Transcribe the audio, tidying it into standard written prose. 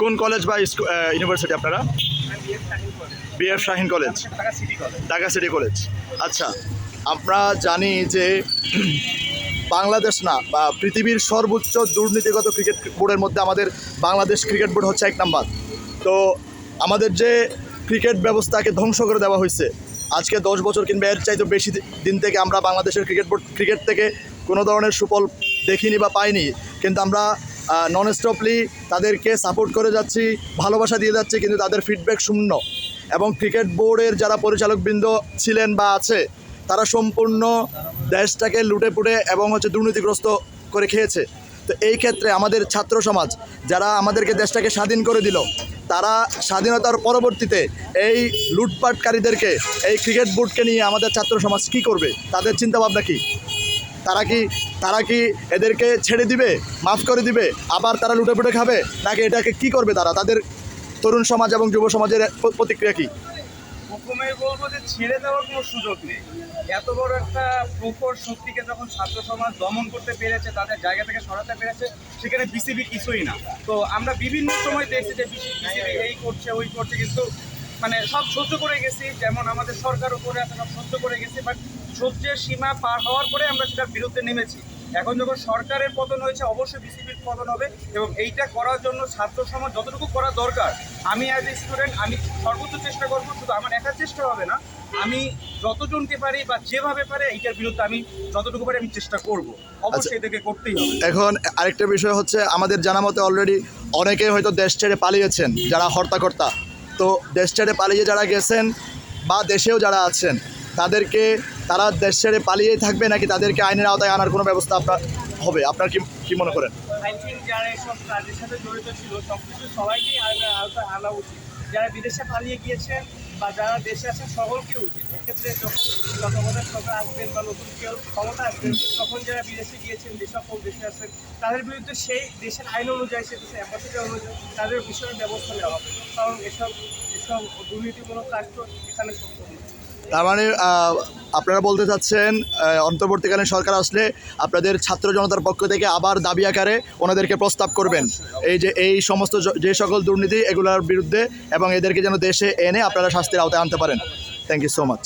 কোন কলেজ বা ইউনিভার্সিটি আপনারা? BF Shaheen college, Dhaka city college. আচ্ছা, আমরা জানি যে বাংলাদেশ না বা পৃথিবীর সর্বোচ্চ দুর্নীতিগত ক্রিকেট বোর্ডের মধ্যে আমাদের বাংলাদেশ ক্রিকেট বোর্ড হচ্ছে 1 নাম্বার। তো আমাদের যে ক্রিকেট ব্যবস্থাকে ধ্বংস করে দেওয়া হয়েছে আজকে 10 বছর কিংবা এর চাইতে বেশি দিন থেকে আমরা বাংলাদেশের ক্রিকেট থেকে কোনো ধরনের সুফল দেখিনি বা পাইনি, কিন্তু আমরা নন স্টপলি তাদেরকে সাপোর্ট করে যাচ্ছি, ভালোবাসা দিয়ে যাচ্ছি, কিন্তু তাদের ফিডব্যাক শূন্য। এবং ক্রিকেট বোর্ডের যারা পরিচালকবৃন্দ ছিলেন বা আছে তারা সম্পূর্ণ দেশটাকে লুটেপুটে এবং দুর্নীতিগ্রস্ত করে খেয়েছে। তো এই ক্ষেত্রে আমাদের ছাত্র সমাজ যারা আমাদেরকে দেশটাকে স্বাধীন করে দিল, তারা স্বাধীনতার পরবর্তীতে এই লুটপাটকারীদেরকে, এই ক্রিকেট বোর্ডকে নিয়ে আমাদের ছাত্র সমাজ কী করবে? তাদের চিন্তাভাবনা কী? তারা কি এদেরকে ছেড়ে দিবে, মাফ করে দিবে, আবার তারা লুটেপুটে খাবে, নাকি এটাকে কি করবে? তাদের তরুণ সমাজ এবং যুব সমাজের প্রতিক্রিয়া কী? প্রথমে বলবো যে ছেড়ে দেওয়ার কোনো সুযোগ নেই। এত বড় একটা প্রখর শক্তিকে যখন ছাত্র সমাজ দমন করতে পেরেছে, তাদের জায়গা থেকে সরাতে পেরেছে, সেখানে বিসিবি কিছুই না। তো আমরা বিভিন্ন সময় দেখছি যে বিসিবি এই করছে ওই করছে, কিন্তু মানে সব সহ্য করে গেছি, যেমন আমাদের সরকার উপরে আছে সব সহ্য করে গেছি, বাট সহ্যের সীমা পার হওয়ার পরে আমরা সেটার বিরুদ্ধে নেমেছি। এখন যখন সরকারের পতন হয়েছে, অবশ্যই বিসিবির পতন হবে, এবং এইটা করার জন্য ছাত্র সমাজ যতটুকু করা দরকার, আমি অ্যাজ এ স্টুডেন্ট আমি সর্বোচ্চ চেষ্টা করবো। শুধু আমার একার চেষ্টা হবে না, আমি যতজনকে পারি বা যেভাবে পারে এইটার বিরুদ্ধে আমি যতটুকু পারি আমি চেষ্টা করব। অবশ্যই এটাকে করতেই হবে। এখন আরেকটা বিষয় হচ্ছে, আমাদের জানা মতে অলরেডি অনেকেই হয়তো দেশ ছেড়ে পালিয়েছেন, যারা হর্তাকর্তা। তো দেশ ছেড়ে পালিয়ে যারা গেছেন বা দেশেও যারা আছেন, তারা দেশ ছেড়ে পালিয়েই থাকবে, নাকি তাদেরকে আইনের আওতায় আনার কোনো ব্যবস্থা হবে? আপনার কি মনে করেন? আই থিঙ্ক যারা এসব কাজের সাথে জড়িত ছিল সব কিছু সবাইকেই আইনের আওতায় আনা উচিত। যারা বিদেশে পালিয়ে গিয়েছেন বা যারা দেশে আছেন সকলকে উচিত। এক্ষেত্রে যখন তত্ত্বাবধায়ক সরকার আসবেন বা নতুন কেউ ক্ষমতা আসবেন, তখন যারা বিদেশে গিয়েছেন, যে সকল দেশে আছেন, তাদের বিরুদ্ধে সেই দেশের আইন অনুযায়ী, সে দেশের অ্যাম্বাসিডার অনুযায়ী তাদের বিষয়ে ব্যবস্থা নেওয়া হবে। কারণ এসব দুর্নীতিমূলক কাজ তো এখানে সম্ভব নয়। তার মানে আপনারা বলতে চাচ্ছেন অন্তর্বর্তীকালীন সরকার আসলে আপনাদের ছাত্র জনতার পক্ষ থেকে আবার দাবি আকারে ওনাদেরকে প্রস্তাব করবেন এই সমস্ত যে সকল দুর্নীতি এগুলোর বিরুদ্ধে, এবং এদেরকে যেন দেশে এনে আপনারা শাস্তির আওতায় আনতে পারেন। Thank you so much.